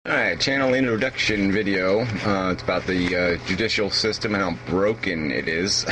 Alright, channel introduction video. It's about the judicial system and how broken it is.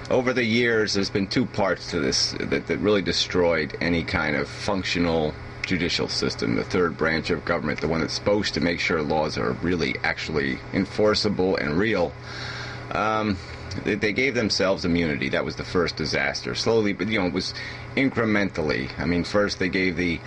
Over the years, there's been two parts to this that really destroyed any kind of functional judicial system. The third branch of government, the one that's supposed to make sure laws are really actually enforceable and real. They gave themselves immunity. That was the first disaster. Slowly, but it was incrementally. I mean, first they gave the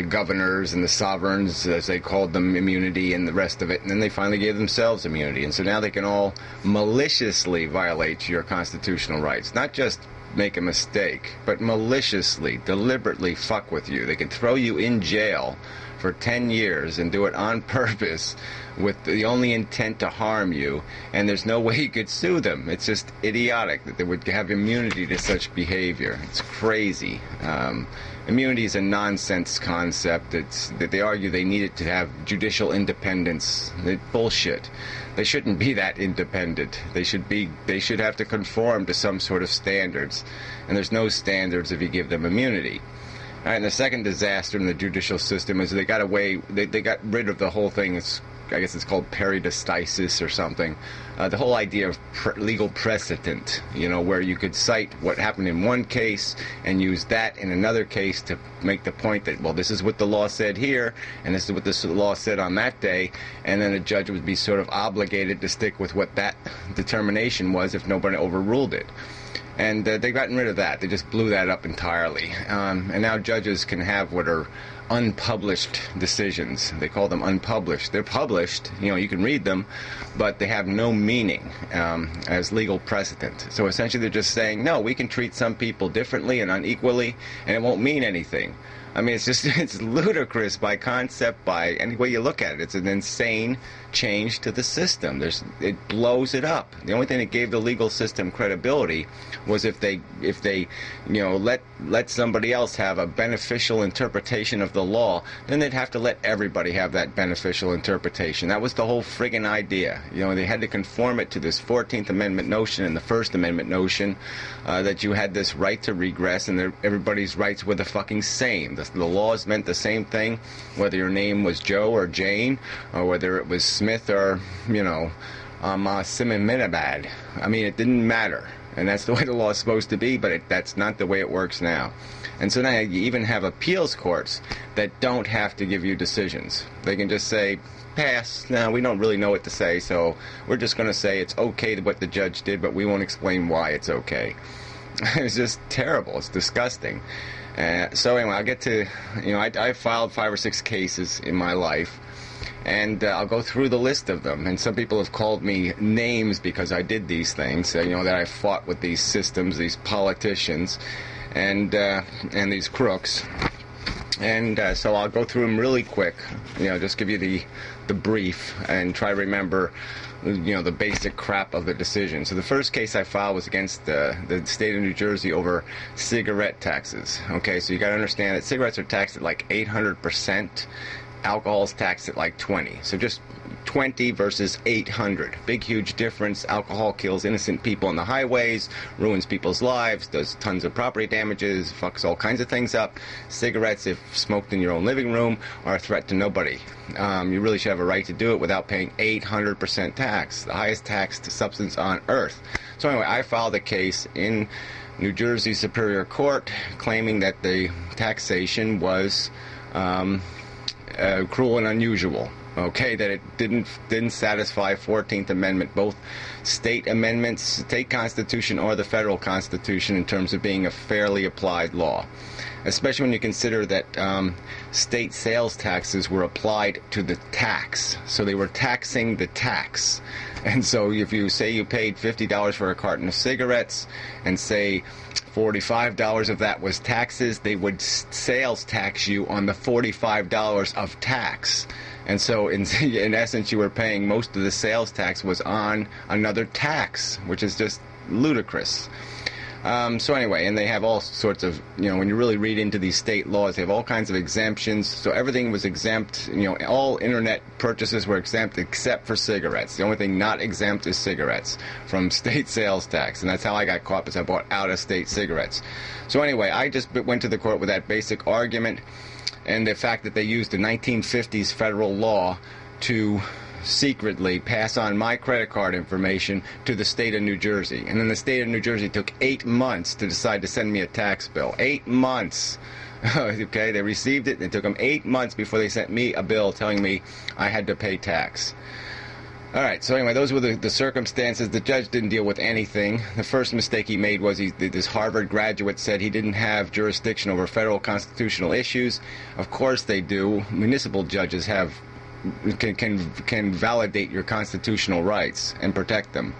governors and the sovereigns, as they called them, immunity and the rest of it, and then they finally gave themselves immunity. And so now they can all maliciously violate your constitutional rights. Not just make a mistake, but maliciously, deliberately fuck with you. They can throw you in jail for 10 years and do it on purpose with the only intent to harm you, and there's no way you could sue them. It's just idiotic that they would have immunity to such behavior. It's crazy. Immunity is a nonsense concept. It's that they argue they need it to have judicial independence. Bullshit. They shouldn't be that independent. They should have to conform to some sort of standards, and there's no standards if you give them immunity. All right, and the second disaster in the judicial system is they got rid of the whole thing. I guess it's called peridistasis or something. The whole idea of legal precedent, where you could cite what happened in one case and use that in another case to make the point that, well, this is what the law said here, and this is what the law said on that day, and then a judge would be sort of obligated to stick with what that determination was if nobody overruled it. And they've gotten rid of that. They just blew that up entirely. And now judges can have what are unpublished decisions. They call them unpublished. They're published, you can read them, but they have no meaning as legal precedent. So essentially they're just saying, no, we can treat some people differently and unequally, and it won't mean anything. I mean, it's ludicrous by concept, by any way you look at it. It's an insane change to the system. It blows it up. The only thing that gave the legal system credibility was if they let somebody else have a beneficial interpretation of the law, then they'd have to let everybody have that beneficial interpretation. That was the whole friggin' idea. They had to conform it to this 14th Amendment notion and the First Amendment notion that you had this right to regress and that everybody's rights were the fucking same. The laws meant the same thing, whether your name was Joe or Jane, or whether it was Smith or, Simonabad. I mean, it didn't matter. And that's the way the law is supposed to be, but that's not the way it works now. And so now you even have appeals courts that don't have to give you decisions. They can just say, pass. No, we don't really know what to say, so we're just going to say it's okay what the judge did, but we won't explain why it's okay. It's just terrible. It's disgusting. So anyway, I'll get to, I filed 5 or 6 cases in my life, and I'll go through the list of them. And some people have called me names because I did these things, that I fought with these systems, these politicians, and these crooks. And so I'll go through them really quick, just give you the brief and try to remember the basic crap of the decision. So the first case I filed was against the state of New Jersey over cigarette taxes. Okay, so you got to understand that cigarettes are taxed at like 800%. Alcohol is taxed at like 20. So just 20 versus 800. Big, huge difference. Alcohol kills innocent people on the highways, ruins people's lives, does tons of property damages, fucks all kinds of things up. Cigarettes, if smoked in your own living room, are a threat to nobody. You really should have a right to do it without paying 800% tax, the highest taxed substance on earth. So anyway, I filed a case in New Jersey Superior Court claiming that the taxation was cruel and unusual. Okay, that it didn't satisfy 14th Amendment, both state amendments, state constitution or the federal constitution, in terms of being a fairly applied law. Especially when you consider that state sales taxes were applied to the tax. So they were taxing the tax. And so if you say you paid $50 for a carton of cigarettes and say $45 of that was taxes, they would sales tax you on the $45 of tax. And so in essence you were paying most of the sales tax was on another tax, which is just ludicrous. So anyway, and they have all sorts of, when you really read into these state laws, they have all kinds of exemptions. So everything was exempt. All internet purchases were exempt except for cigarettes. The only thing not exempt is cigarettes from state sales tax. And that's how I got caught, because I bought out-of-state cigarettes. So anyway, I just went to the court with that basic argument and the fact that they used the 1950s federal law to secretly pass on my credit card information to the state of New Jersey. And then the state of New Jersey took 8 months to decide to send me a tax bill. 8 months. Okay, they received it. It took them 8 months before they sent me a bill telling me I had to pay tax. All right, so anyway, those were the circumstances. The judge didn't deal with anything. The first mistake he made was this Harvard graduate said he didn't have jurisdiction over federal constitutional issues. Of course they do. Municipal judges can validate your constitutional rights and protect them.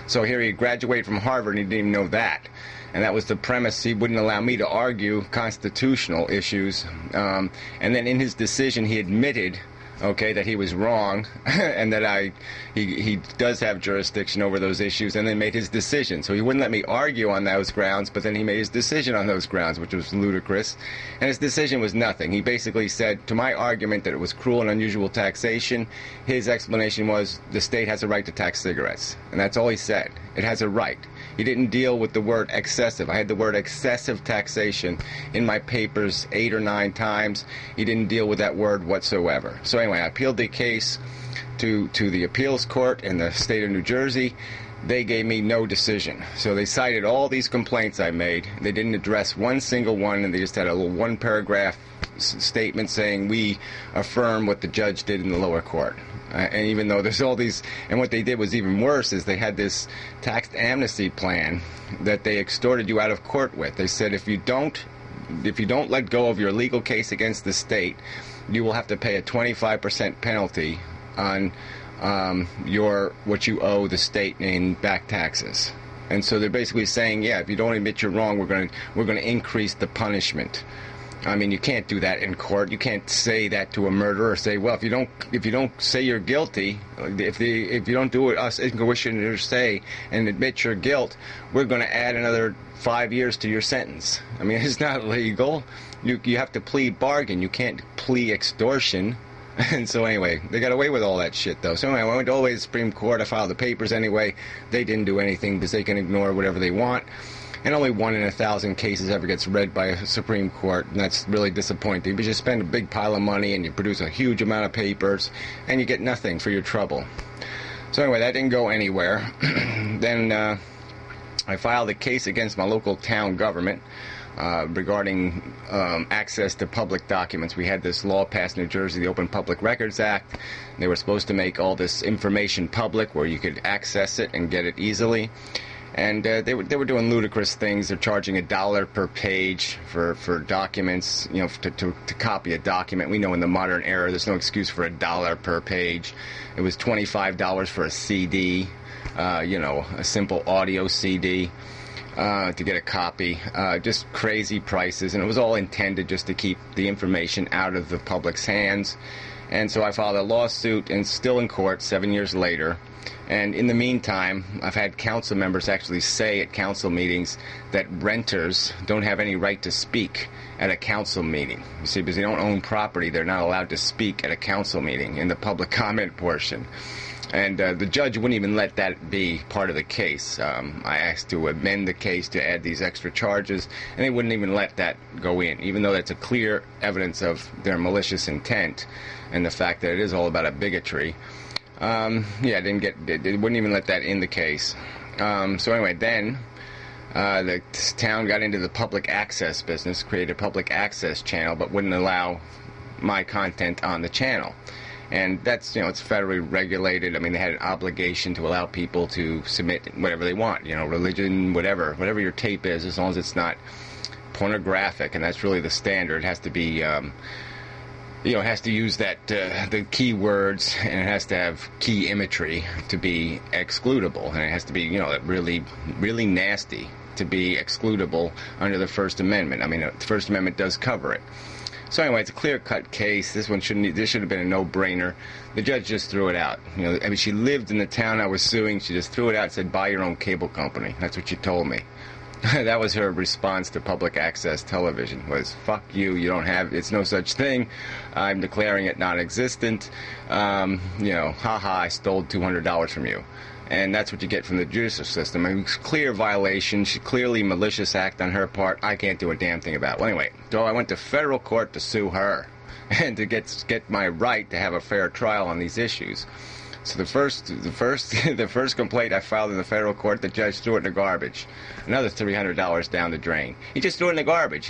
So here he graduated from Harvard and he didn't even know that. And that was the premise. He wouldn't allow me to argue constitutional issues. And then in his decision he admitted, that he was wrong and that he does have jurisdiction over those issues, and then made his decision. So he wouldn't let me argue on those grounds, but then he made his decision on those grounds, which was ludicrous. And his decision was nothing. He basically said, to my argument that it was cruel and unusual taxation, his explanation was the state has a right to tax cigarettes. And that's all he said. It has a right. He didn't deal with the word excessive. I had the word excessive taxation in my papers 8 or 9 times. He didn't deal with that word whatsoever. So anyway, I appealed the case to the appeals court in the state of New Jersey. They gave me no decision. So they cited all these complaints I made. They didn't address one single one, and they just had a little one-paragraph statement saying we affirm what the judge did in the lower court. And even though there's all these, and what they did was even worse, is they had this tax amnesty plan that they extorted you out of court with. They said if you don't let go of your legal case against the state, you will have to pay a 25% penalty on what you owe the state in back taxes. And so they're basically saying, yeah, if you don't admit you're wrong, we're going to increase the punishment. I mean, you can't do that in court. You can't say that to a murderer. Say, well, if you don't say you're guilty, if you don't do what us inquisitors say and admit your guilt, we're going to add another 5 years to your sentence. I mean, it's not legal. You have to plead bargain. You can't plea extortion. And so anyway, they got away with all that shit, though. So anyway, I went all the way to the Supreme Court. I filed the papers anyway. They didn't do anything because they can ignore whatever they want. And only 1 in 1,000 cases ever gets read by a Supreme Court, and that's really disappointing. Because you spend a big pile of money and you produce a huge amount of papers, and you get nothing for your trouble. So anyway, that didn't go anywhere. Then I filed a case against my local town government regarding access to public documents. We had this law passed in New Jersey, the Open Public Records Act. They were supposed to make all this information public where you could access it and get it easily. And they were doing ludicrous things. They're charging $1 per page for documents, to copy a document. We know in the modern era there's no excuse for $1 per page. It was $25 for a CD, a simple audio CD to get a copy. Just crazy prices, and it was all intended just to keep the information out of the public's hands. And so I filed a lawsuit, and still in court 7 years later. And in the meantime, I've had council members actually say at council meetings that renters don't have any right to speak at a council meeting. You see, because they don't own property, they're not allowed to speak at a council meeting in the public comment portion. And the judge wouldn't even let that be part of the case. I asked to amend the case to add these extra charges, and they wouldn't even let that go in, even though that's a clear evidence of their malicious intent and the fact that it is all about a bigotry. They wouldn't even let that in the case. So anyway, then the town got into the public access business, created a public access channel, but wouldn't allow my content on the channel. And that's, it's federally regulated. I mean, they had an obligation to allow people to submit whatever they want, religion, whatever your tape is, as long as it's not pornographic, and that's really the standard. It has to be it has to use that the key words, and it has to have key imagery to be excludable, and it has to be really, really nasty to be excludable under the First Amendment. I mean, the First Amendment does cover it. So anyway, it's a clear-cut case. This should have been a no-brainer. The judge just threw it out. You know, I mean, she lived in the town I was suing. She just threw it out and said, buy your own cable company. That's what she told me. That was her response to public access television, was, fuck you, you don't have, it's no such thing. I'm declaring it non-existent. You know, haha, I stole $200 from you. And that's what you get from the judicial system. I mean, it's clear violation, clearly malicious act on her part. I can't do a damn thing about it. Well, anyway, so I went to federal court to sue her and to get my right to have a fair trial on these issues. So the first complaint I filed in the federal court, the judge threw it in the garbage. Another $300 down the drain. He just threw it in the garbage.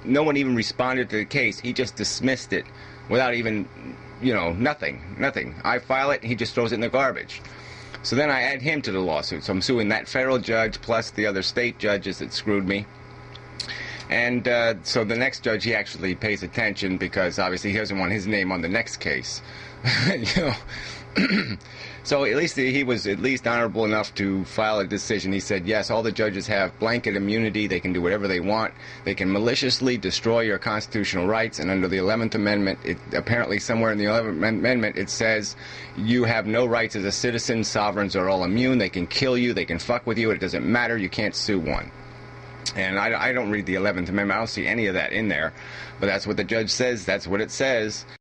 No one even responded to the case. He just dismissed it without even, you know, nothing. I file it, he just throws it in the garbage. So then I add him to the lawsuit. So I'm suing that federal judge plus the other state judges that screwed me. And so the next judge, he actually pays attention because obviously he doesn't want his name on the next case. You know. So at least he was at least honorable enough to file a decision. He said, yes, all the judges have blanket immunity. They can do whatever they want. They can maliciously destroy your constitutional rights. And under the 11th Amendment, apparently somewhere in the 11th Amendment, it says you have no rights as a citizen. Sovereigns are all immune. They can kill you. They can fuck with you. It doesn't matter. You can't sue one. And I don't read the 11th Amendment. I don't see any of that in there. But that's what the judge says. That's what it says.